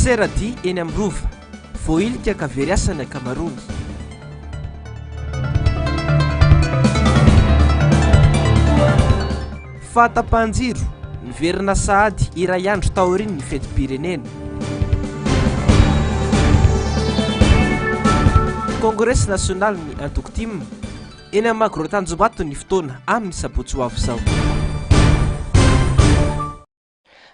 Seradi eny amin'ny rova voailika ka very asany ankamarony. Fahatapahan-jiro niverina sahady iray andro taoriny ny fetim-pirenena. Congrès national ny Antokotimo eny amin'ny Magrotanjombato ny fotoana amin'ny sabotsy ho avy izao.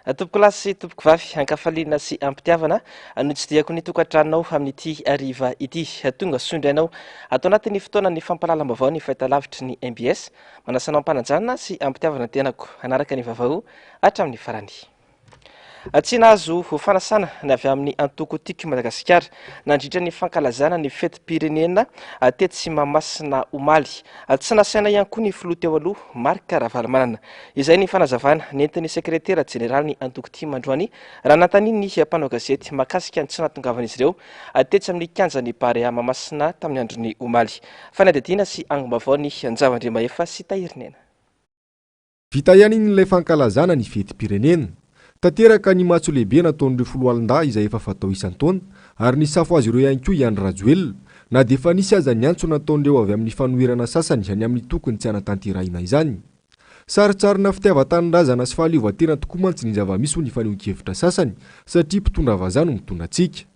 Tompoko lahy sy tompoko vavy ankafaliana sy ampitiavana no tsy diako ny tokantranonao amin'ity hariva ity. Tonga sondrainao atao anatin'ny fotoana ny fampalalam-baovao ny fahitalavitry ny MBS manasanao ampanajana sy ampitiavana tenako anaraka ny vaovao hatramin'ny farany. Tsy nahazo fanasana ny avy amin'ny Antokotiko Madagasikara nandritra ny fankalazana ny fetim-pirenena teto Mahamasina omaly. Tsy nasaina ihany koa ny filoha teo aloha Marc Ravalomanana. Izay ny fanazavana nentin'ny sekretera jeneraly ny Antokotimo androany raha nantaniany ny mpanao gazety mahakasika ny tsy nahatongavan'izy ireo tetsy amin'ny kianjan'ny Barea Mahamasina tamin'ny androny omaly. Fanadihadiana sy angom-baovao ny Anjavandriamaefa sy Tahirinena. Vita ihany ilay fankalazana ny fetim-pirenena. Tanteraka ny matso lehibe nataon'ireo foloalindahy izay efa fatao isan-taona ary ny safo azy ireo ihany koa Iany Rajoelina na dia efa nisy aza ny antso nataon'ireo avy amin'ny fanoherana sasany any amin'ny tokony tsy hanatanterahina izany. Saritsarina fitiavan-tanindrazana sy fahaleovantena tokoa mantsy ny zava-misy ho ny fanehoan-kevitra sasany satria mpitondra vazaha no mitondra antsika.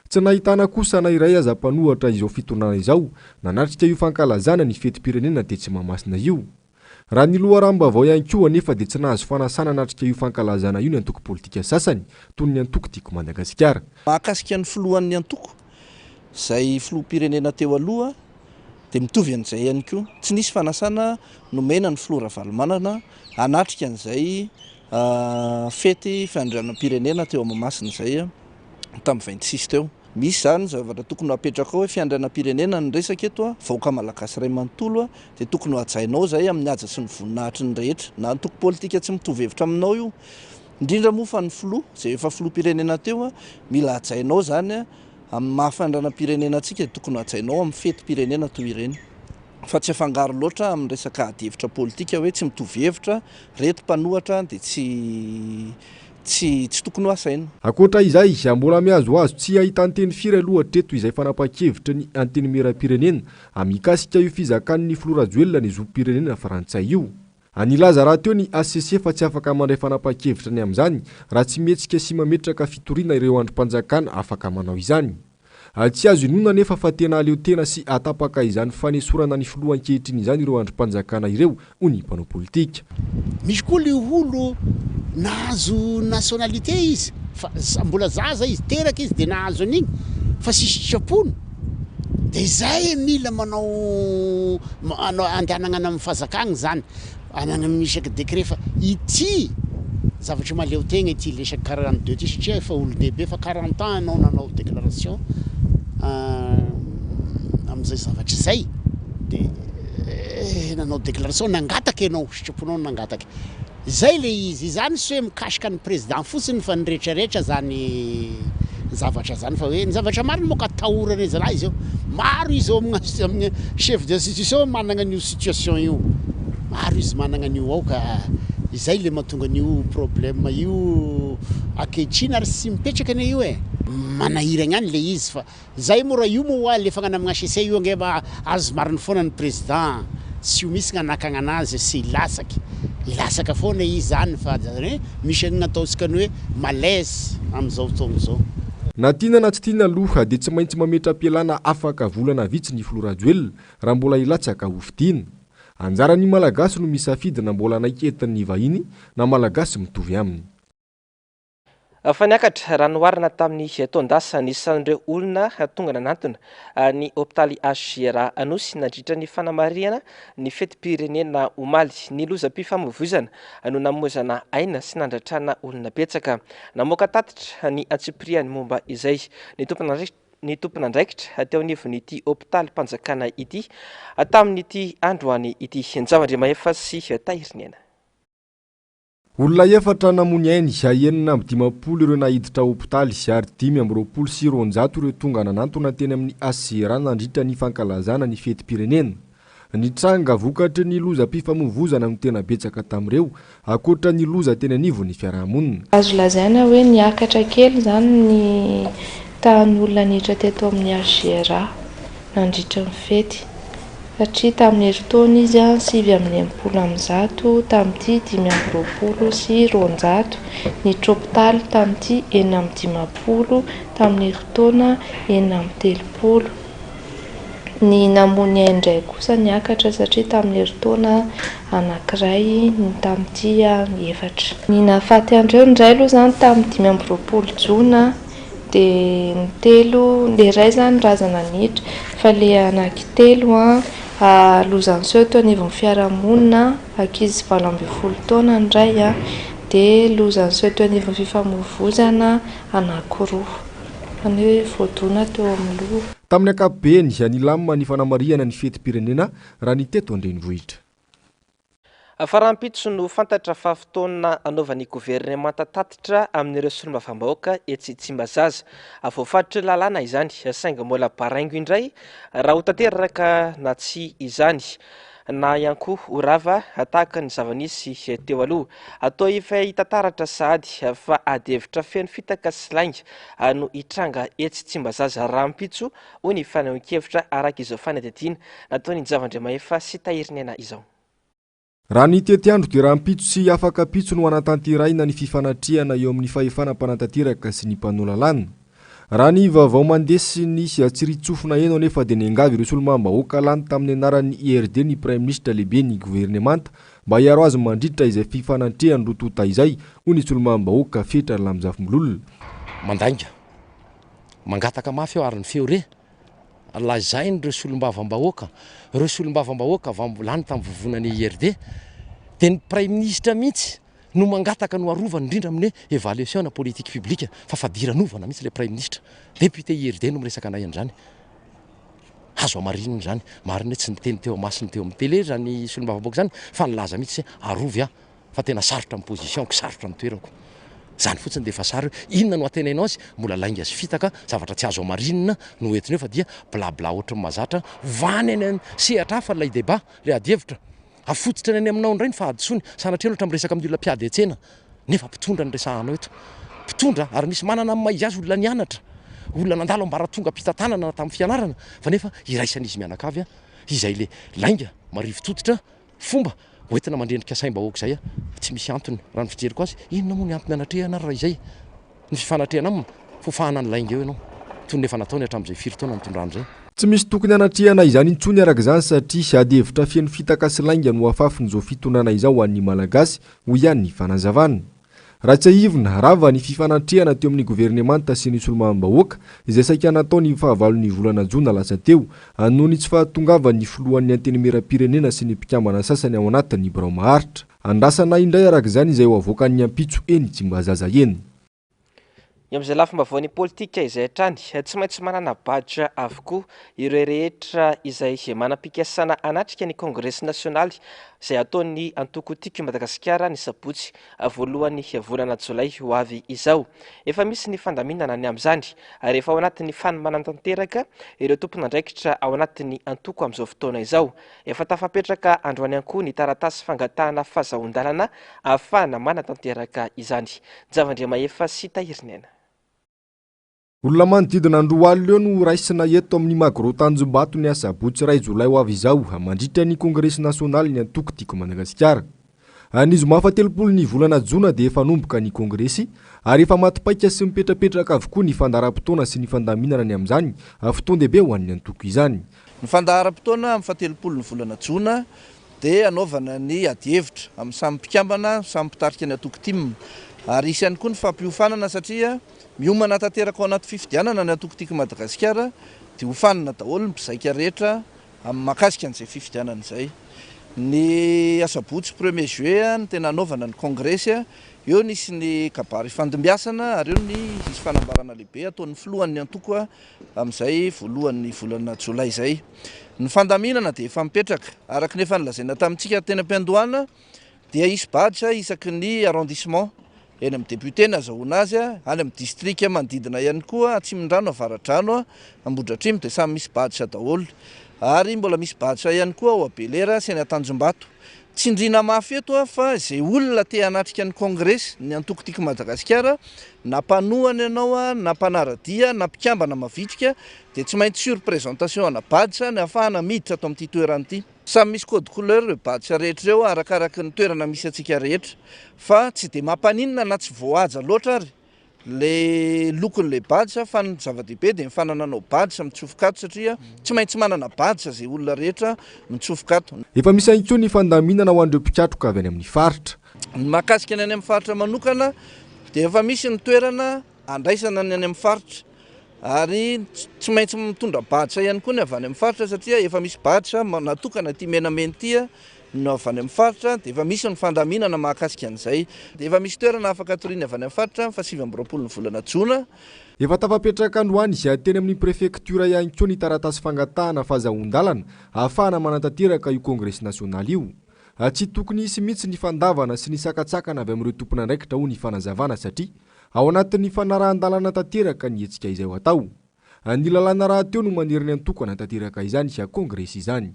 Tsy nahitana kosa na iray aza mpanohatra izao fitondrana izao nanatrika io fankalazana ny fetim-pirenena tetsy Mahamasina io. Raha ny loharanom-baovao ihany koa anefa dia tsy nahazo fanasana natrika io fankalazana io ny antoko politika sasany toy ny Antokotiko Madagasikara. Mahakasika ny filohan'ny antoko izay filoham-pirenena teo aloha dia mitovy an'izay ihany koa. Tsy nisy fanasana nomena ny filoha Ravalomanana hanatrika an'izay fety fiandrianam-pirenena teo Mahamasina izay tamin'ny 26 teo. Misy zany zavatra tokony hapetraka ao hoe fiandrianam-pirenena ny resaka eto vahoaka malagasy iray manontolo dia tokony ho hajainao izay amin'ny haja sy ny voninahitry ny rehetra na antoko politika tsy mitovy hevitra aminao io. Indrindra moa fa ny filoha izay efa filoha-pirenena teo mila hajainao zany amin'ny mahafiandrianam-pirenena antsika dia tokony hajainao amin'ny fety-pirenena toy ireny. Fa tsy afangaro loatra amin'ny resaka ady hevitra politika hoe tsy mitovy hevitra reto mpanohatra dia tsy tokony ho asaina. Akoatra izay mbola miazo azo tsy ahita anteny firy aloha treto izay fanapa-kevitra ny anteny meram-pirenena amikasika io fizakan'ny filoha Rajoelina ny zom-pirenena Frantsay io. Anilaza raha teo ny ACC fa tsy afaka mandray fanapa-kevitra ny amin'izany raha tsy mihetsika sy mametraka fitoriana ireo androm-panjakana afaka manao izany. Tsy azo inona nefa fa tena aleo tena sy atapaka izany fanesorana ny filoha ankehitriny izany ireo androm-panjakana ireo ho ny mpanao politika. Misy koa le olo nahazo nationalité izy fa mbola zaza izy teraka izy dia nahazo an'igny fa sisy sitrapony dia izay mila manao andehanana amin'ny fazakana zany anana misaka décret fa ity zavatra maleo tegna ity lesaka 42 ty satria efa olo dehibe fa 40 ans anao nanao déclaration amin'izay zavatra izay dia nanao déclaration nangataka ianao sitraponao nangataka izay le izy izany sy hoe mikasika ny président fotsiny fa nyrehetrarehetra zany zavatra zany fa hoe ny zavatra mariny moa ka tahorana izy raha izy io maro izy ao amin'ny chef d'institution manana an'io situation io maro izy manana an'io ao ka izay le mahatonga an'io problème io ankehitriny ary sy mipetraka ane io manahirana any le izy fa izay moa raha io moa le fagnana amin'ny HCC io angeba azo mariny foana ny président sy io misy gnanakagna anazy sy ilasaka foana izy zany fa misy an'igny ataontsika ny hoe malaise amin'izao fotoana izao. Na tiana na tsy tiana aloha dia tsy maintsy mametra-pialana afaka volana vitsy ny filoha Rajoelina raha mbola ilatsaka ho fidiana. Anjarany malagasy no misafidy na mbola naiketin'ny vahiny na malagasy mitovy aminy. Faniakatra raha noharina tamin'ny taondasa nisan'ireo olona tonga nanantona ny hôpitaly HGR Anosy nandritra ny fanamariana ny fetim-pirenena omaly. Ny lozam-pifamoivoizana no namoazana aina sy nandratrana olona betsaka. Namoaka tatitra ny antsipriany momba izay ny tompon'andraikitra teo anivon'ity hôpitaly mpanjakana ity tamin'ity androany ity. Anjavandriamaefa sy Tahirinena. Olona efatra namony ainy enina amby 50 ireo nahiditra hôpitaly ary 520 sy 200 ireo tonga nanantona teny amin'ny HCR nandritra ny fankalazana ny fetim-pirenena. Nitranga vokatry ny lozam-pifamoivoizana amin'ny tena betsaka tamin'ireo akoatra ny loza teny anivon'ny fiarahamonina. Azo lazaina hoe niakatra kely zany ny tahan'olona niditra teto amin'ny Algérie nandritra ny fety satria tamin'ny herintaona izy 990 tamin'ity 520 sy 200 ny tropitaly tamin'ity 950 tamin'ny herintaona 930 ny namony indray kosa niakatra satria tamin'ny herintaona anankiray ny tamin'ity 4 ny nahafaty andreo indray aloha zany tamin'ny 520 jona dia ny telo le iray zany razana niditra fa le anankitelo lozan'ny seho anivon'ny fiarahamonina ankizy 20 taona ny iray dia lozan'ny seho anivon'ny fifamoivoizana anankiroa any voadona teo amin'ny loha. Tamin'ny ankapobeny anilamina ny fanamariana ny fetim-pirenena raha ny teto andrenivohitra. Farampitso no fantatra fa fotoana anaovan'ny governemanta tatitra amin'ireo solombavambahoaka etsy Tsimbazaza. Voafaritra lalàna izany saingy mbola baraingo indray raha ho tanteraka na tsy izany na ihany koa horava tahaka ny zava-nisy teo aloha. Atao efa hitantaratra sahady fa adihevitra feno fitaka sy lainga no hitranga etsy Tsimbazaza Rampitso hoy ny fanehoan-kevitra araka izao fanadihadiana nataony Zavandriamaefa sy Tahirinena izao. Raha ny tetiandro dia Rampitso sy afaka pitso no anatanteraina ny fifanatriana eo amin'ny fahefana mpanantanteraka sy ny mpanolalana. Raha ny vaovao mandesy nisy atsiritsofina eno anefa dia niangavy ireo solombavambahoaka lany tamin'ny anaran'ny IRD ny Prime Ministre lehibe ny governemanta mba hiaro azy mandritra izay fifanatrehany rotota izay hoy ny solombavambahoaka Fetra Lamjafombololona. Mandainga mangataka mafy eo ary ny feo re lazainy ireo solombavambahoaka lany tamin'ny vovonan'ny IRD dia ny Prime Ministre mihitsy no mangataka no arovany indrindra amin'ny évaluation politique publique fa fadiran'ovana mihitsy le Prime Ministre député IRD no miresaka anay an'izany azo amarinina zany marina tsy niteny teo masiny teo amin'ny télé zany solombavambahoaka zany fa nilaza mihitsy arovy fa tena sarotra amin'ny positionko sarotra amin'ny toerako zany fotsiny dia efa sary inona no atenainao azy mbola lainga sy fitaka zavatra tsy azo amarinina no entiny eo fa dia blabla ohatry ny mazatra vany any sehatra hafa lay débat le adihevitra afototra any aminao indray ny fahadisoany sanatria ohatra miresaka amin'ny olona mpiady an-tsena nefa mpitondra ny resahanao eto mpitondra ary misy manana amin'ny maha azy olona nianatra olona nandalo ambaratonga mpitantanana tamin'ny fianarana fa nefa iraisan'izy mianakavy izay le lainga marivotototra fomba hoentina mandrendrika saim-bahoaka izay tsy misy antony raha ny fijeriko azy inona moa ny antony anatrehana raha izay ny fifanatrehana aminy fofahana ny lainga eo ianao toy nefa nataony hatramin'izay firy-taona nitondrano izay. Tsy misy tokony anatrehana izany intsony araka izany satria sy adihevitra feno fitaka sy lainga no afafiny izao fitondrana izao ho an'ny malagasy ho ihany ny fanazavana. Raha tsy ahivina rava ny fifanatrehana teo amin'ny governemanta sy ny solombavambahoaka izay saika nataony fahavalon'ny volana jona lasa teo noho ny tsy fahatongavany filohan'ny antenimieram-pirenena sy ny mpikambana sasany ao anatin'ny birao maharitra. Andrasana indray araka izany izay ho avoakan'ny Ampitso eny Tsimbazaza eny. Amin'izay lafim-baovany politika izay hatrany tsy maintsy manana badra avokoa ireo rehetra izay manam-pikasana anatrika ny Congrès nasionaly izay ataony antoko tiky Madagasikara ny sabotsy voalohany volana Jolay ho avy izao. Efa misy ny fandaminana ny amin'izany ary efa ao anatin'ny fanomanan-tanteraka ireo tompon'andraikitra ao anatin'ny antoko amin'izao fotoana izao. Efa tafapetraka androany ankoha ny taratasy fangatahana fahazahon-dalana ahafahana manatanteraka izany. Zavandriamaefa sy Tahirinena. Olona manodidina androa alina eo no raisina eto amin'ny Magorotanjombato ny asabotsy 2 Jolay ho avy izao mandritra ny Congrès nasionaly ny antoko tiako Madagasikara. Ny zoma fahatelopolo ny volana Jona dia efa nomboka ny Congrès ary efa matipaika sy mipetrapetraka avokoa ny fandaharam-potoana sy ny fandaminana ny amin'izany fotoan-dehibe ho an'ny antoko izany. Ny fandaharam-potoana amin'ny fahatelopolo ny volana Jona dia anaovana ny adihevitra amin'ny samy mpikambana samy mpitarika ny antoko tim ary isany koa ny fampiofanana satria miomana tanteraka ao anaty fifidianana ny antoko tiako Madagasikara dia hofanana daholo ny mpizaika rehetra amin'ny mahakasika an'izay fifidianana izay. Ny asabotsy 1er juillet ny tena anaovana ny Congrès eo nisy ny kabary fandimbiasana ary eo nisy fanambarana lehibe ataon'ny filohan'ny antoko amin'izay voalohan'ny volana Jolay izay. Ny fandaminana dia efa mipetraka araka nefa nilazaina tamintsika teny am-piandohana dia isy badra isaky ny arrondissement eny amin'ny député nazahoana azy any amin'ny district manodidina ihany koa Atsimondrano Avaradrano Ambohidratrimo dia samy misy badra daholo ary mbola misy baditra ihany koa ao Abelera sy any Tanjombato. Tsindriana mafy eto fa izay olona te hanatrika ny kongresy ny antokotiko Madagasikara, na mpanohana ianao na mpanaradia na mpikambana mavitrika dia tsy maintsy sur présentation ana baditra ny ahafahana miditra ato amin'ity toerana ity. Samy misy code couleur ireo baditra rehetra ireo arakaraka ny toerana misy antsika rehetra, fa tsy dia mampaninona na tsy voahaja loatra ary le lokon'le baditra fa ny zava-dehibe dia mifanananao baditra mitsofokato satria tsy maintsy manana baditra izay olona rehetra mitsofokato. Efa misy ihany koa ny fandaminana ho an'ireo mpitratroka avy any amin'ny faritra. Ny mahakasika ny any amin'ny faritra manokana dia efa misy ny toerana andraisana ny any amin'ny faritra ary tsy maintsy mitondra baditra ihany koa ny avy any amin'ny faritra satria efa misy baditra natokana ity menamena ity no avy any amin'ny faritra dia efa misy ny fandaminana mahakasika an'izay. Dia efa misy toerana afaka hatoriana avy any amin'ny faritra fa 7 ny volana Jona. Efa tafapetraka androany izay teny amin'ny prefektura ihany koa ny taratasy fangatahana fahazahon-dalana ahafahana manatanteraka io kongresy nasionaly io. Tsy tokony hisy mihitsy ny fandavana sy ny sakatsakana avy amin'ireo tompona andraikitra ho ny fanazavana satria ao anatin'ny fanarahan-dalana tanteraka ny hetsika izay ho atao. Ny lalàna raha teo no maniry ny antokana tanteraka izany sy kongresy izany.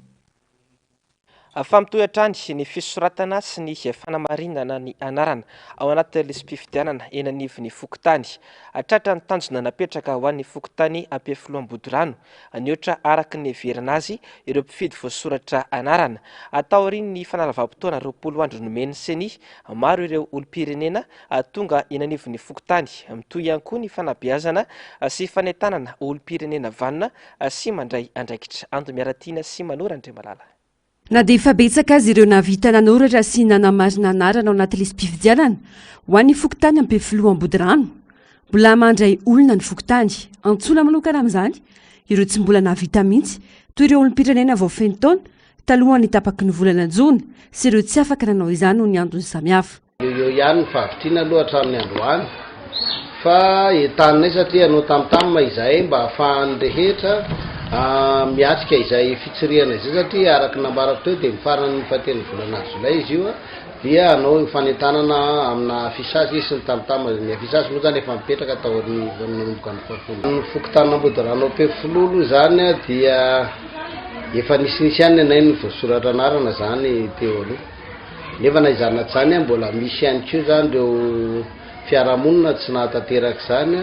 Famitoetrany ny fisoratana sy ny fanamarinana ny anarana ao anaty lisam-pifidianana eny anivon'ny Fokontany. Tratra ny tanjona napetraka ho an'ny Fokontany Ampefiloambodirano ny oatra araka ny heverina azy ireo mpifidy voasoratra anarana. Atao riny ny fanalava-potoana 20 andro nomeny seny maro ireo olom-pirenena tonga eny anivon'ny Fokontany, mitoy ihany koa ny fanabeazana sy fanentanana olom-pirenena vanona sy mandray andraikitra. Andomiaratiana sy Manora Andriamalala. Na dia efa betsaka azy ireo navita nanoratra sy nanamarina anarana ao anaty lisam-pifidianana ho an'ny Fokontany Ampefiloambodirano. Mbola mandray olona ny Fokontany. Antsoina manokana amin'izany ireo tsy mbola navita mihitsy toy ireo olom-pirenena vao feno taona talohan'ny tapaky ny volana Jona sy ireo tsy afaka nanao izany noho ny antony samihafa. Eo ihany ny fahavitriana aloha hatramin'ny androany fa entanina satria anao tamtamma izay mba ahafahan'ny rehetra miatrika izay fitsiriana izay satria araka nambarako teo dia mifarana ny fahateny volana Jolay izy io dia anao fanentanana amina afisage sy ny tamtama. Ny afisage moa zany efa mipetraka tao amin'ny nanomboka ny fahafolo. Ny Fokontany Ambodirano Ampefiloha zany dia efa nisinisy ihany anay ny voasoratra anarana zany teo aloha. Nefa na izany zany mbola misy ihany koa zany ireo fiarahamonina tsy nahatanteraka zany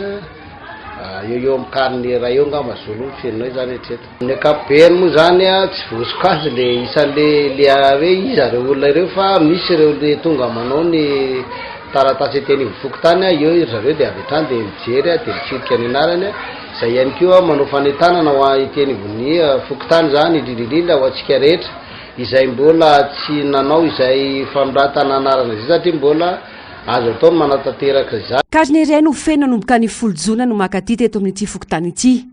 eo amin'ny karny raha eo nga mazolo ny firenay zany hatreto. Ny ankapobeny moa zany tsy voasoko azy le isan'le hoe iza reo olona ireo fa misy ireo le tonga manao ny taratasy teny Fokontany eo zareo dia avy hatrany dia mijery dia mitsirika ny anarany. Izay ihany koa manao fanentanana ho iteny vony Fokontany zany indrindrindrindra ho antsika rehetra izay mbola tsy nanao izay fanoratana anarana izay satria mbola azo atao manatanteraka izany. Kajiny iray no feno nanomboka ny 10 Jona no makaty teto amin'ity Fokontany ity.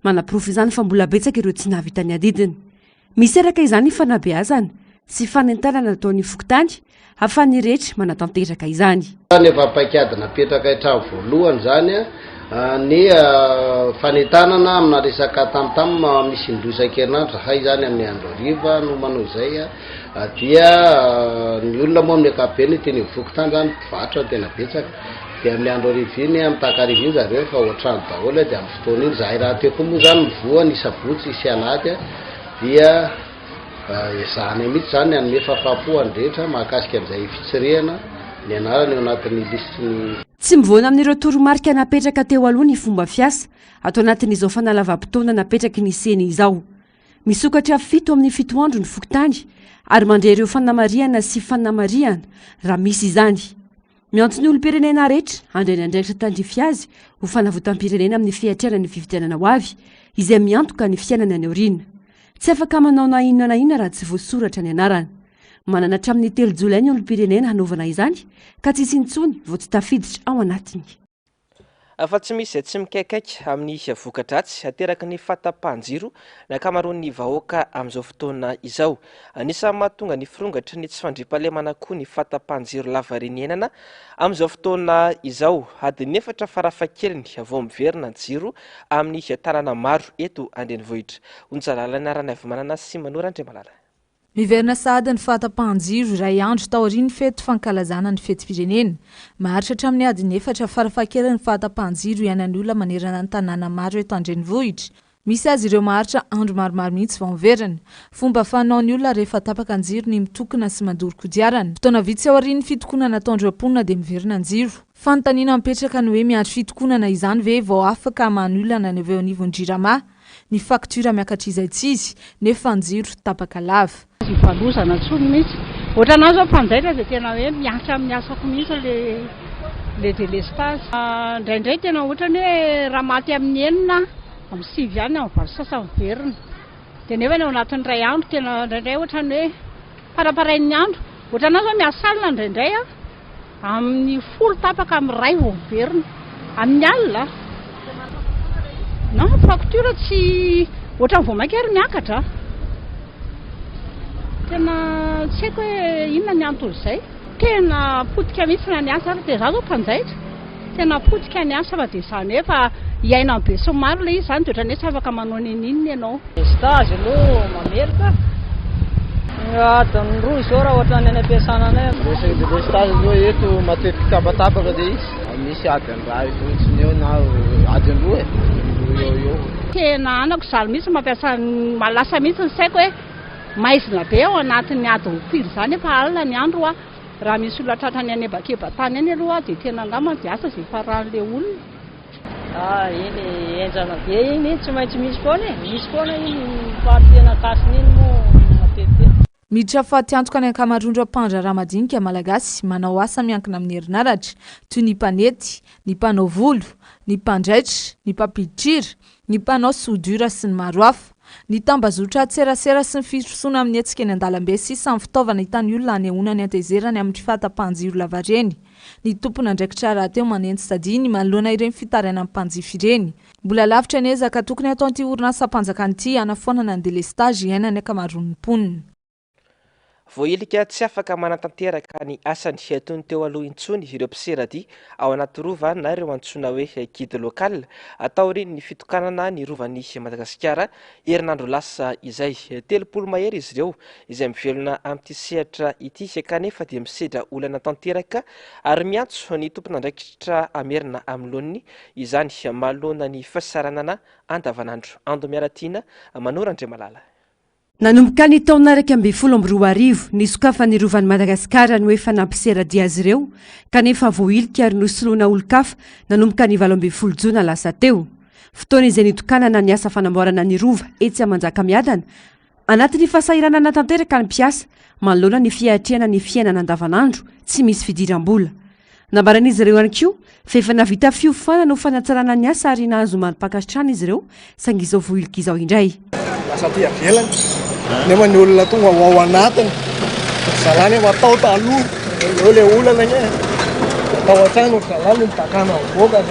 Manaprofo izany fa mbola betsaka ireo tsy nahavita ny adidiny. Misy araka izany fanabeazana sy fanentanana ataon'ny Fokontany hahafahan'ny rehetra manatanteraka izany. Efa paikady napetraka hatramin'ny voalohany zany ny fanentanana amina resaka tamtam misy indroa isan-kerinandro hay zany amin'ny andro hariva no manao izay dia ny olona moa amin'ny ankapobeny teny Fokontany zany mpivarotra tena betsaka dia amin'ny andro hariva iny mitaka hariva iny zareo efa ohatrany daholo dia amin'ny fotoana iny zahay raha teo koa moa zany mivoa ny sabotsy sy alahady dia zany mihitsy zany anome fahafapo ny rehetra mahakasika an'izay fitsirihana ny anarany eo anatin'ny listiny. Tsy mivoana amin'ireo toromarika napetraka teo aloha ny fomba fiasa atao anatin'izao fanalavam-potoana napetraky ny seny izao. Misokatra 7 amin'ny 7 andro ny Fokontany ary mandray ireo fanamariana sy fanamariana raha misy izany. Miantso ny olom-pirenena rehetra handray ny andraikitra tandrify azy ho fanavotam-pirenena amin'ny fiatrana ny fifidianana ho avy izay miantoka ny fiainana any aoriana. Tsy afaka manao na inona na inona raha tsy voasoratra ny anarana. Manana hatramin'ny 3 Jolay ny olom-pirenena hanaovana izany ka tsy intsony vao tsy tafiditra ao anatiny. Fa tsy misy tsy mikaikaiky amin'ny voka-dratsy ateraky ny fahatapahan-jiro ny ankamaroan'ny vahoaka amin'izao fotoana izao. Anisany mahatonga ny firongatry ny tsy fandriam-pahalemana koa ny fahatapahan-jiro lavarenenana amin'izao fotoana izao. Adiny 4 farafahakeliny vao miverina ny jiro amin'ny tanàna maro eto andrenivohitra. Onjalalana arana avy manana sy Manora Andriamalala. Miverina sahady ny fahatapahan-jiro iray andro tao aorian'ny fety fankalazana ny fetim-pirenena. Maharitra hatramin'ny adiny 4 farafahakeliny ny fahatapahan-jiro ihainan'ny olona manerana ny tanàna maro eto andrenivohitra. misy azy ireo maharitra andro maromaro mihitsy vao miverina. Fomba fanao ny olona rehefa tapaka anjiro ny mitokona sy mandoro kodiarana. Fotoana vitsy aorian'ny fitokonana ataondreo amponina dia miverina anjiro. Fanontaniana mipetraka ny hoe miandry fitokonana izany ve vao afaka mahany olana ny avy eo anivon-drirama. Ny faktura miakatrizay tsy izy nefa anjiro tapaka lava. Valozana tsony mihitsy. Ohatranao zao mpanjaitra dia tena hoe miasa amin'ny asako mihitsy le délestage. Indraindray tena ohatrany hoe raha maty amin'ny enina amin'ny 6 ihany amin'ny valo sasany verina. Dia nefa ao anatin'ny ray andro tena indraindray ohatrany hoe paraparain'ny andro. Ohatranao zao miasa alina indraindray amin'ny 10 tapaka amin'ny ray vao miverina amin'ny alina. Non, facture tsy ohatrany vao maika ary miakatra. Tena tsy haiko hoe inona ny antony izay. Tena potika mihitsy na ny asa ary dia izaho zao mpanjaitra. Tena potika ny asa fa dia izany hoe fa iaina be sy maro ilay izy izany dia ohatrany hoe tsy afaka manao ninina ianao. Stage aloha mamerika. Adiny roa izao raha ohatrany any ampiasana anay. Resaka stage zao eto matetika tapatapaka dia izy. Misy adiny ray fotsiny eo na adiny roa eo. Tena anako zaly mihitsy mampiasa malasa mihitsy ny saiko hoe maizina be ao anatin'ny adiny firy izany efa alina ny andro raha misy olona tratrany any ebakeba-tany any aloha dia tena angamba dia asa izay faran'ilay olona. Iny enjana be iny tsy maintsy misy foana iny fahatena kasiny iny moa tete. Miditra fahatiantoka ny ankamaroan-dreo mpandraraha madinika malagasy manao asa miankina amin'ny herinaratra toy ny mpanety, ny mpanao volo, ny mpanjaitra, ny mpampiditra, ny mpanao soudure sy ny maro hafa. Ny tambazotra tserasera sy ny fisotroana amin'ny hetsika eny an-dalambe sy samy fitaovana hitan'ny olona hanehoana ny antezerany amin'ny fahatapahan-jiro lavareny. Ny tompona andraikitra rahateo manenty sady ny manoloana ireny fitaraina amin'ny mpanjifa ireny. Mbola lavitra ny ezaka tokony ataon'ity orinasa mpanjakan'ity hanafoanana ny délestage iainany ankamaroan'ny mponina. Voailika tsy afaka manatanteraka ny asany toy ny teo aloha intsony ireo mpiserady ao anaty rova na ireo antsoina hoe guide local atao ireny ny fitokanana ny rovan'ny Madagasikara herinandro lasa izay 30 mahery izy ireo izay mivelona amin'ity sehatra ity kanefa dia misedra olana tanteraka ary miantso ny tompon'andraikitra amerina amin'ny loany izany manoloana ny fahasaranana andavanandro. Ando Miaratina Manorandre Malala. Nanomboka ny taona 2012 ny sokafan'ny rovan'ny Madagasikara no efa nampiserady azy ireo kanefa voailika ary nosoloana olo-kafa nanomboka ny 12 jona lasa teo. Fotoana izay nitokanana ny asa fanamboarana ny rova etsy Manjakamiadana anatin'ny fahasahiranana tanteraka ny mpiasa manoloana ny fiatriana ny fiainana andavanandro tsy misy fidiram-bola. Nambaran'izy ireo ihany koa fa efa navita fiofana no fanatsarana ny asa ary nahazo marim-pakasitrana izy ireo saingy izao voailika izao indray. Asa ty avelany nefa ny olona tonga ao anatiny zalany atao taloha eo le olana ny atao an-trano zalany mitakana avoaka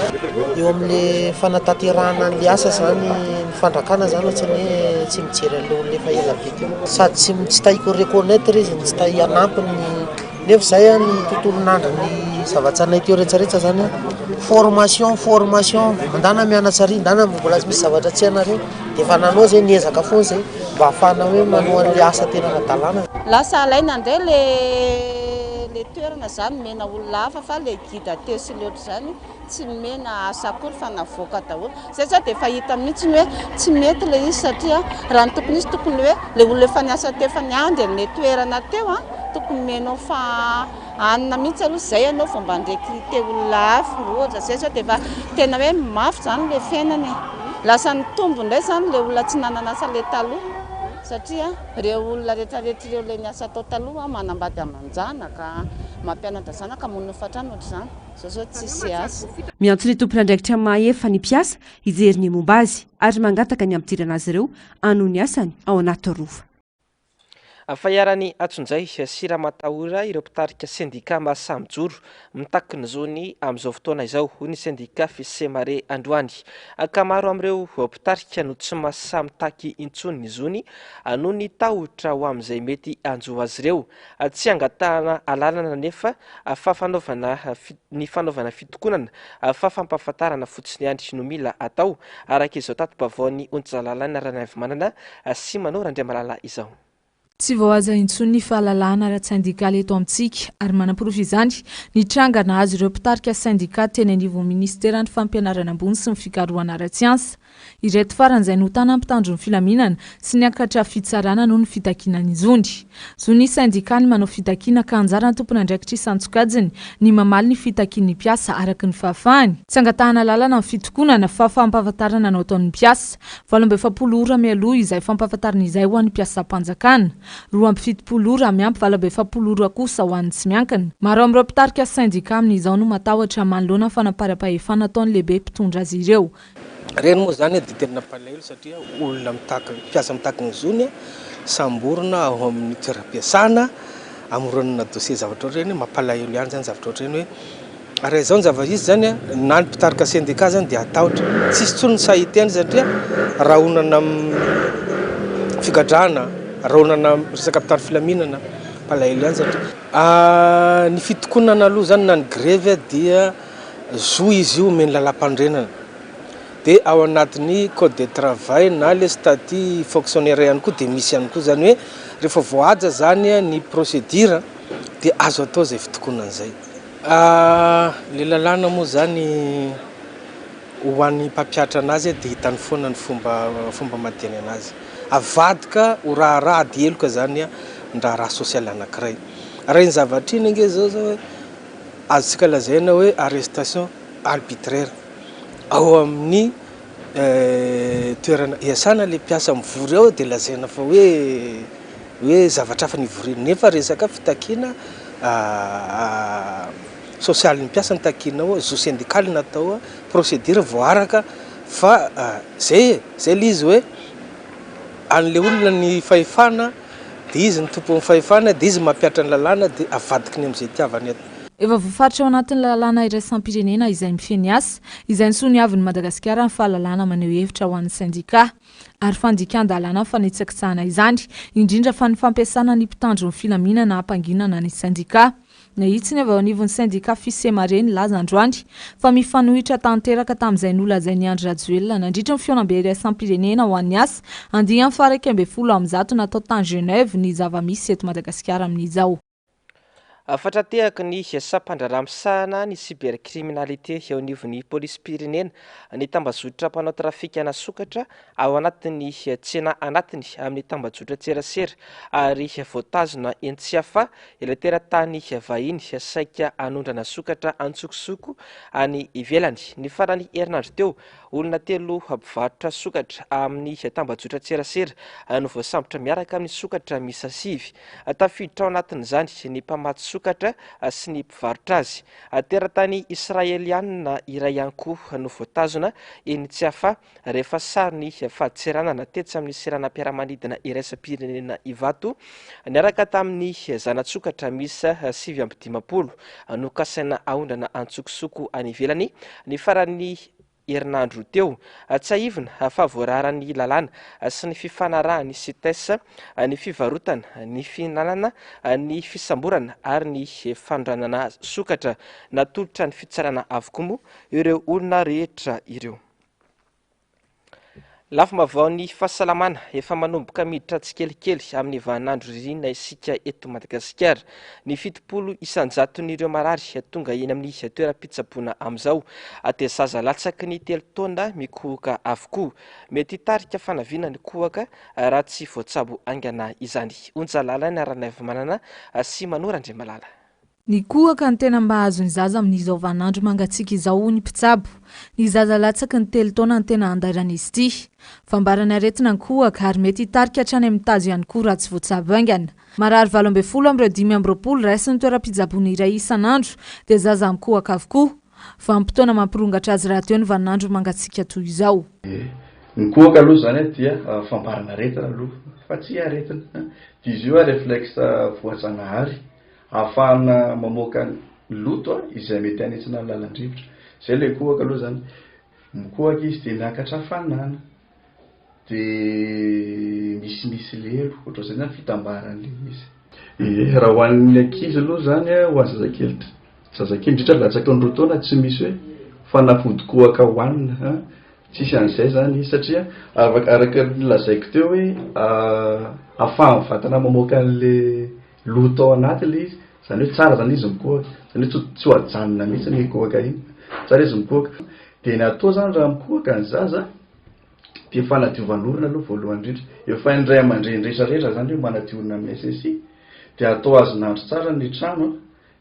eo amin'ny fanatanterahana ny asa zany ny fandrakana zany ohatrany hoe tsy mijery an'ilay olona efa ela be teo sady tsy taiko reconnaître izy tsy tay anampiny nefa zay ny tontolon'andro ny zava-tsanay teo rehetrarehetra zany formation mandana mianatsary ndana mbola misy zavatra tsy hainareo dia efa nanao zay niezaka foana zay mba ahafahana hoe manao an'ilay asa tena nadalana. Lasa alaina indray le toerana zany mena olona hafa fa le guide teo sy le oatra zany tsy mena asa akory fa navoaka daholo zay zao dia fahita mihitsy hoe tsy mety le izy satria raha ny tokony izy tokony hoe le olona efa niasa teo efa niandry le toerana teo tokony menao fa anina mihitsy aloha zay ianao fomba ndraiky olona hafa ohatra zay zao dia efa tena hoe mafy zany le fiainany lasa ny tombo indray zany le olona tsy nananasa le taloha satria reo olona rehetrarehetra ireo le niasa tao taloha manambady amanjana ka mampianatra zanaka monina fatrany ohatr'izany zao tsisy asa. Miantso ny tompon'andraikitra mahefa ny mpiasa hijery ny momba azy ary mangataka ny ampidirana azy ireo ano ny asany ao anaty rova. Fahiarany atsonjay sira matahora ireo mpitarika sendika mahasamijoro mitaky ny zony amin'izao fotoana izao ny sendika Fisemare Androany. Akamaro amin'ireo mpitarika no tsy mahasamitaky intsony ny zony noho ny tahotra ho amin'izay mety anjo azy ireo. Tsy angatahana alalana nefa ny fanaovana fitokonana fa fampahafantarana fotsiny andry no mila atao araka izao tato-bavaon'ny onjalalana ranavy manana sy Manorandre Malala izao. Tsy voahaza intsony ny fahalalahana ara-tsindikaly eto amintsika ary manam-porofo izany ny trangana azy ireo mpitarika sindika teny anivon'ny ministera ny fampianarana ambony sy ny fikarohana ara-tsiansa ireto faran'izay no tana mpitandro ny filaminana sy ny akatra fitsarana noho ny fitakinany zondy. Zony syndikany manao fitakina ka anjara ny tompony andraikitra isan-tsokajiny ny mamaly ny fitakin'ny mpiasa araky ny fahafahany. Tsy angatahana lalana ny fitokonana fa fampahafantarana no ataon'ny mpiasa. 27 ora mialoha izay fampahafantarana izay ho an'ny mpiasa-panjakana. 27 ora miampy 27 ora kosa ho an'ny tsy miankina. Maro amin'ireo mpitarika syndika amin'izao no matahotra manoloana fanaparam-pahefana ataon'ny lehibe mpitondra azy ireo. Reny moa zany diterina palahelo satria olona mpiasa mitaka ny zony samborona ao amin'ny toeram-piasana amoronana dossier zavatra reny mampalahelo ihany zany zavatra ohatrany hoe ary zao ny zavatra izy zany na ny mpitarika syndika zany dia atahotra tsisy tsony sahiteny satria raha onana figadrana raha onana resaka mpitandro filaminana palahelo ihany satria ny fitokonana aloha zany na ny grève dia zo izy io omeny lalam-pandrenana. Dia ao anatin'ny code de travail na le statut fonctionnaire ihany koa dia misy ihany koa zany hoe rehefa voahaja zany ny procédure dia azo atao zay fitokonana zay. Le lalàna moa zany ho an'ny mpampiatra anazy dia hitany foana ny fomba mateny anazy. Avadika ho raha dieloka zany ndra raha sosialy anankiray. Raha ny zavatra iny ange zao hoe azontsika lazaina hoe arrestation arbitraire. Ao amin'ny toerana iasana le mpiasa mivory ao dia lazaina fa hoe zavatra hafa nivorina nefa resaka fitakina sosialy ny mpiasa nitakina ao zo syndikaly natao procédure voaraka fa zay le izy hoe an'le olona ny fahefana dia izy ny tompon'ny fahefana dia izy mampiatra ny lalàna dia avadika ny amin'izay tiavany eto. Efa voafaritra ao anatin'ny lalàna iraisam-pirenena izay mifeny asa izay ny soniavin'ny Madagasikara ny fahalalàna maneho hevitra ho an'ny syndika ary fandikan-dalàna fanetsakitsahana izany indrindra fa ny fampiasana ny mpitandro ny filaminana hampanginana ny syndika. Nahitsiny avy ao anivon'ny syndika Fisemareny laza androany fa mifanohitra tanteraka tamin'izay nolazain'ny Andry Rajoelina nandritra ny fihaonam-be iraisam-pirenena ho an'ny asa andiany faha 12 natao tany Genève ny zava-misy eto Madagasikara amin'izao. Fatratehaka ny sampandraramisahana ny cybercriminalité eo anivon'ny polisy pirenena ny tambazotra mpanao trafika na sokatra ao anatin'ny tsena anatiny amin'ny tambazotra tserasera ary voatazona entsiafa ilay teratany vahiny saika anondrana sokatra antsokosoko any ivelany. Ny farany herinandro teo olona 3 mpivarotra sokatra amin'ny tambazotra tserasera no voasambotra miaraka amin'ny sokatra misa 5 tafiditra ao anatin'izany ny mpamatsy sokatra sy ny mpivarotra azy. Teratany Israeliana iray ihany koa no voatazona eny Tsiafa rehefa sary ny fahadiseranana tetsy amin'ny seranam-piaramanidina iraisam-pirenena Ivato niaraka tamin'ny zana-tsokatra misa 750 no kasaina aondrana antsokosoko any ivelany. Ny farany herinandro teo tsy aivina fa voararan'ny lalàna sy ny fifanarahany sitesa ny fivarotana ny fihinanana ny fisamborana ary ny fandranana sokatra natolotra ny fitsarana avokoa moa ireo olona rehetra ireo. Lafa mavao ny fahasalamana efa manomboka miditra tsikelikely amin'ny vahanandro ririna isika eto Madagasikara. Ny 70 isan-jaton'ireo marary tonga eny amin'ny toeram-pitsaboana amin'izao dia zaza latsaky ny 3 taona mikohoka avokoa. Mety hitarika fanaviana ny kohaka raha tsy voatsabo aingana izany. Onjalala ny aranavy manana sy Manora Andriamalala. Ny kohaka ny tena mba azo ny zaza amin'izao vahanandro mangatsika izao ny mpitsabo. Ny zaza latsaky ny 3 taona ny tena andairana izy ity. Fambarana aretina ny kohaka ary mety hitarika hatrany amin'ny tazo ihany koa raha tsy voatsabo aingana. Marary 12 amin'ireo 5 raisy ny toeram-pitsaboana iray isan'andro dia zaza mikohaka avokoa. Vanim-potoana mampirongatra azy raha teo ny vahanandro mangatsika toy izao. Ny kohaka aloha zany dia fambarana aretina aloha fa tsy aretina. Izy io réflexe voajanahary ahafahana mamoaka loto izay mety hanetsina lalandrivotra. Zay le kohaka aloha zany. Mikohaka izy dia miakatra hafanana. Dia misy lelo ohatr'izay zany fitambarana izy. Raha ho an'ny ankizy aloha zany ho an'ny zazakely. Zazakely indrindra latsaky ny 2 taona tsy misy hoe fanafody kohaka hoanina. Tsisy an'izay zany satria araka lazaiko teo hoe ahafahany vatana mamoaka an'le loto ao anatiny izy. Zany hoe tsara zany izy mikohaka. Zany hoe tsy ho ajanona mihitsy ny kohaka iny. Tsara izy mikohaka. Dia ny atao zany raha mikohaka ny zaza dia fanadiovan'olona aloha voalohany indrindra efa indray aman-dreny rehetrarehetra zany hoe manadiorina amin'ny SSI dia atao azonandro tsara ny trano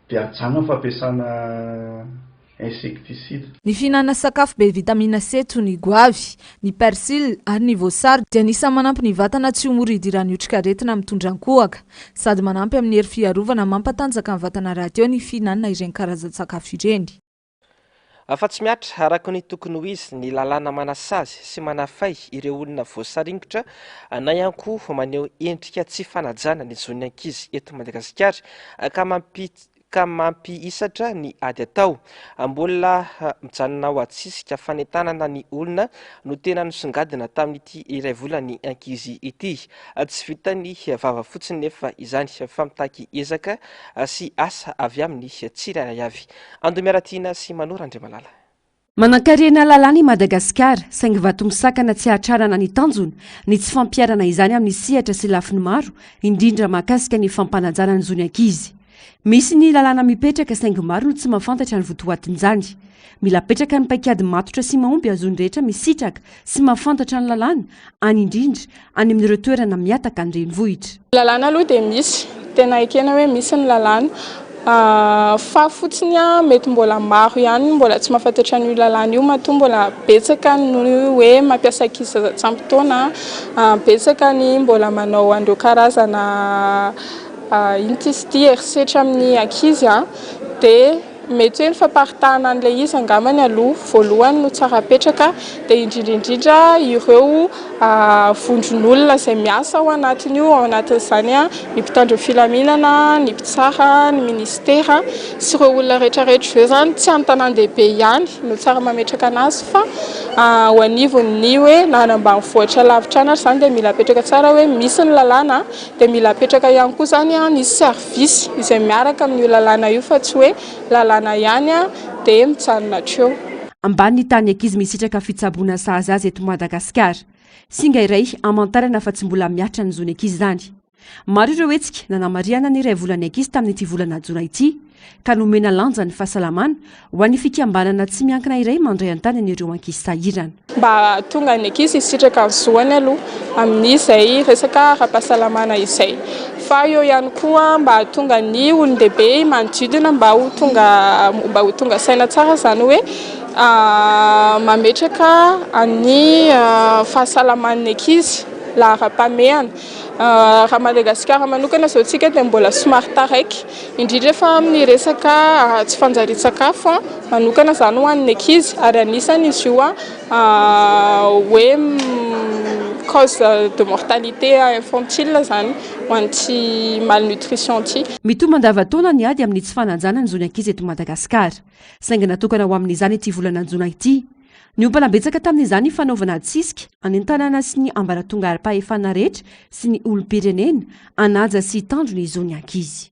dia ajana fampiasana insecticide. Ny fihinana sakafo be vitamina C toy ny goavy, ny persily ary ny voasary dia anisany manampy ny vatana tsy ho moridy iran'ny otrikaretina mitondra ankohaka sady manampy amin'ny hery fiarovana mampatanjaka ny vatana rahateo ny fihinanana ireny karazan-tsakafo ireny. Afa tsy miatra araka ny tokony ho izy ny lalàna manasazy sy manafay ireo olona voasaringotra na ihany koa maneho endrika tsy fanajana ny zon'ny ankizy eto Madagasikara ka mampiisatra ny ady atao. Mbola mijanona ho atsisika fanentanana ny olona no tena nisongadina tamin'ity iray volany ankizy ity. Tsy vitany vava fotsiny nefa izany fa mitaky ezaka sy asa avy amin'ny tsirairay avy. Andomiaratina sy Manora Andriamalala. Manan-karena lalàna i Madagasikara, saingy vato misakana tsy hatrarana ny tanjona ny tsy fampiarana izany amin'ny sehatra sy lafiny maro, indrindra mahakasika ny fampanajana ny zon'ny ankizy. Misy ny lalàna mipetraka saingy maro no tsy mahafantatra ny votoatin'izany. Mila petraka ny paikady matotra sy mahomby azony rehetra misitraka sy mahafantatra ny lalàna, any indrindra any amin'ireo toerana miataka ny renivohitra. Lalàna aloha dia misy, tena ekena hoe misy ny lalàna. Fa fotsiny mety mbola maro ihany mbola tsy mahafantatra ny lalàna io matoa mbola betsaka ny hoe mampiasa ankizy zaza-tsampitaona, betsaka ny mbola manao andreo karazana intisity herisetra amin'ny ankizy dia mety hoe ny famparitahana an'ilay izy angambany aloha voalohany no tsara petraka dia indrindra ireo vondron'olona izay miasa ao anatiny io, ao anatin'izany ny mpitandro filaminana, ny mpitsara, ny ministera sy ireo olona rehetrarehetra ireo zany tsy amin'ny tanan-dehibe ihany no tsara mametraka anazy fa ho anivon'ny hoe na ambanivohitra lavitra ana zany dia mila petraka tsara hoe misy ny lalàna dia mila petraka ihany koa zany ny servisy izay miaraka amin'ny lalàna io fa tsy hoe lalàna ihany dia mijanona treo. Ambany ny tany ankizy misitraka fitsaboana sazy azy eto Madagasikara. Singa iray amantarana fa tsy mbola miatra ny zon'ny ankizy zany. Maro ireo hetsika nanamariana ny iray volany ankizy tamin'ity volana jona ity ka nomena lanja ny fahasalamana ho an'ny fikambanana tsy miankina iray mandray an-tany an'ireo ankizy sahirana. Mba tonga ny ankizy hisitraka ny zoany aloha amin'izay resaka ara-pahasalamana izay. Fa eo ihany koa mba tonga ny olon-dehibe manodidina mba ho tonga saina tsara zany hoe mametraka ny fahasalaman'ny ankizy lahara-pahamehana. Raha Madagasikara manokana zao tsika dia mbola somary taraiky indrindra fa amin'ny resaka tsy fanjarian-tsakafo manokana zany ho an'ny ankizy ary anisany izy io hoe cause de mortalité infantile zany ho an'ity malnutrition ity. Mitomba mandavataona ny ady amin'ny tsy fanajana ny zon'ny ankizy eto Madagasikara, saingy natokana ho amin'izany ity volana jona ity. Ny ompana betsaka tamin'izany ny fanaovana tsisika any an-tanàna sy ny ambaratonga arim-pahefana rehetra sy ny olom-pirenena anaja sy hitandro ny zon'ny ankizy.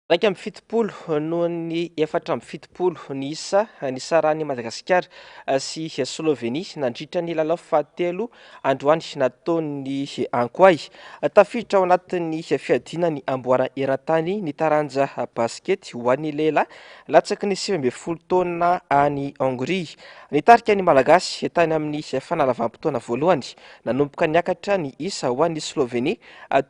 7 noho ny 4 ny isa ny sarany Madagasikara sy Slovenia nandritra ny lalao fahatelo androany nataony ankoay. Tafiditra ao anatin'ny fiadina ny amboara eran-tany ny taranja baskety ho an'ny lehilahy latsaky ny 12 taona any Hongrie. Nitarika ny Malagasy tany amin'ny fanalavam-potoana voalohany nanomboka niakatra ny isa ho an'ny Slovenia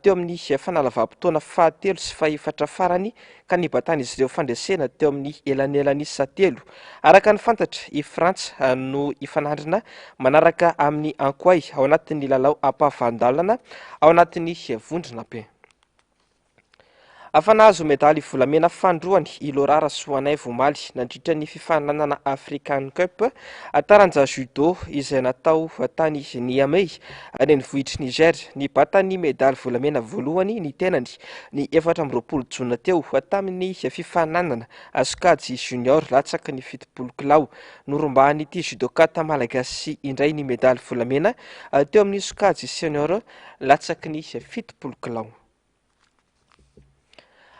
teo amin'ny fanalavam-potoana fahatelo sy fahefatra farany ka nibatan'izy ireo fandresena teo amin'ny elanelan'isa telo. Araka ny fantatra i Frantsa no ifanandrina manaraka amin'ny ankoay ao anatin'ny lalao ampahavandalana ao anatin'ny vondrona be. Afanazo medaly volamena fandroany i Laura Rasoanay Vomaly nandritra ny fifananana African Cup taranja judo izay natao tany Niamey any vohitry Niger. Ny batany medaly volamena voalohany ny tenany ny 14 jona teo tamin'ny fifananana sokajy junior latsaky ny 70 kilao. Norombahan'ity judokata malagasy indray ny medaly volamena teo amin'ny sokajy senior latsaky ny 70 kilao.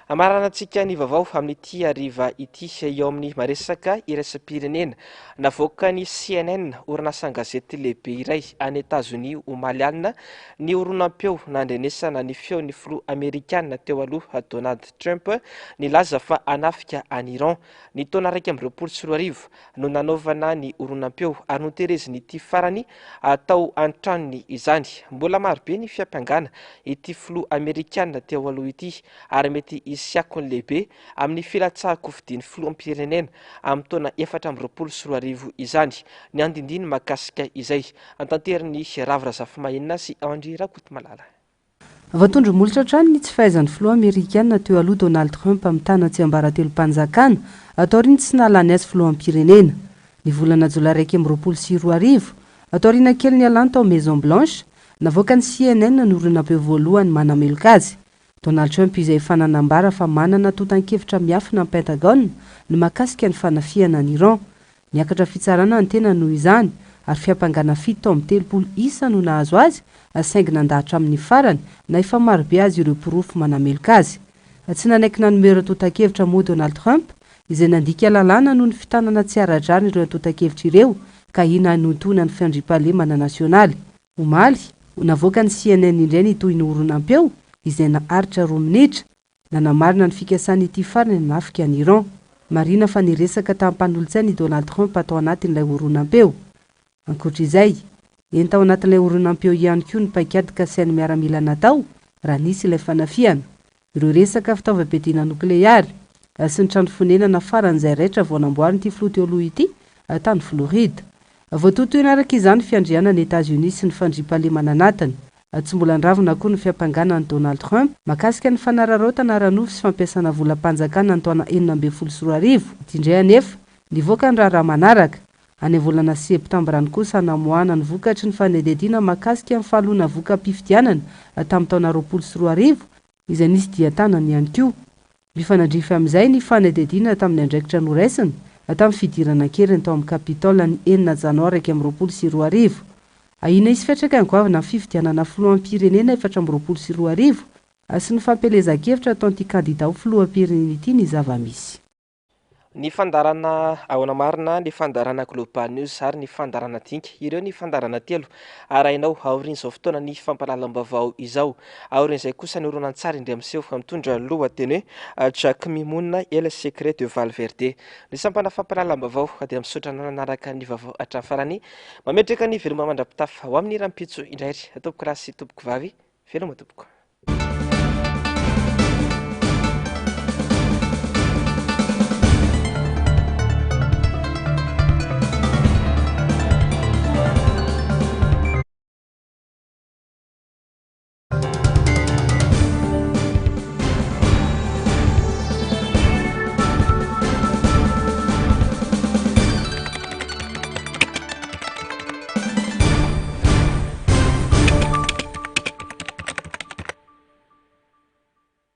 Amaranantsika ny vaovao amin'ity hariva ity eo amin'ny maresaka iraisam-pirenena. Navoaka ny CNN orinasa gazety lehibe iray any États-Unis omaly alina ny oronan-peo nandrenesana ny feon'ny filoha Amerikanina teo aloha Donald Trump nilaza fa anafika any Iran ny taona 2024 no nanaovana ny oronan-peo ary notereziny ity farany atao antranony izany. Mbola marobe ny fiampangana ity filoha Amerikanina teo aloha ity ary mety isiakony lehibe amin'ny filatsahako fidiny filoham-pirenena amin'ny taona 2024 izany. Ny andindiny makasika izay antanteriny Ravirazafimahenina sy Andry Rakotomalala. Voatondro molitra trano ny tsy fahaizan'ny filoha Amerikanina teo aloha Donald Trump amin'ny tany tsy ambaratelo-panjakana atao riny tsy nalany azy filoham-pirenena. Ny volana Jolay 2024 atao rina kely ny alany tao Maison Blanche navoaka ny CNN ny oronam-peo voalohany manameloka azy. Donald Trump izay efa nanambara fa manana totan-kevitra miafina amin'ny Pentagone ny mahakasika ny fanafiana ny Iran. Niakatra fitsarana ny tena noho izany ary fiampangana 7 isa no nahazo azy saingy nandahatra amin'ny farany na efa marobe azy ireo porofo manameloka azy. Tsy nanaiky nanomera totan-kevitra moa Donald Trump izay nandika lalàna noho ny fitanana tsy ara-drariny ireo totan-kevitra ireo ka ina notona ny fiandriam-pahalemana nasionaly. Omaly navoaka ny CNN indray ny toy ny oronan-peo izay naharitra 2 minitra nanamarina ny fikasan'ity farany nafika ny Iran. Marina fa niresaka tampandolotsainy Donald Trump atao anatin'ilay oronan-peo. Ankoatr'izay, eny tao anatin'ilay oronan-peo ihany koa ny paikadika sainy miaramila natao raha nisy ilay fanafiana. Ireo resaka fitaovam-piadiana nokleary sy ny trano fonenana faran'izay raitra vao namboarin'ity filoha teo aloha ity tany Florida. Voatotoina araka izany fiandrianan'ny États-Unis sy ny fandriam-pahalemana anatiny. Tsy mbola nravina koa ny fiampanganan'ny Donald Trump makasika ny fanararaotana ranofo sy fampiasana volam-panjakana ny taona 2024. Tindray anefa nivoaka ny raharaha manaraka any volana septambrany kosa namoahana ny vokatry ny fanadihadiana makasika ny fahalohana voka-pifidianana tamin'ny taona 2024 izay nisy diatanany ihany koa. Mifanadrifa amin'izay ny fanadihadiana tamin'ny andraikitra noraisiny tamin'ny fidirana kely tao amin'ny Capitole ny 9 janoary 2024. Ahina isy fiatraka ny goavana fifidianana filoham-pirenena 2024 sy ny fampelezan-kevitra ataon'ity kandida ho filoham-pirenena ity ny zava-misy. Ny fandarana ao anamarina ny fandarana Global News ary ny fandarana Dinka ireo ny fandarana telo arahinao aorin'izao fotoana ny fampalalam-bavao izao. Aorin'izay kosa ny horonan-tsary indray miseho mitondra lohateny hoe Jacques Mimouna et le secret de Valverde. Ny sampana fampalalam-bavao dia misaotra nanaraka ny vavao hatramin'ny farany mametraka ny veloma mandrapitafa ho amin'ny rampitso indray tompoko rasy tompoko vavy veloma tompoko.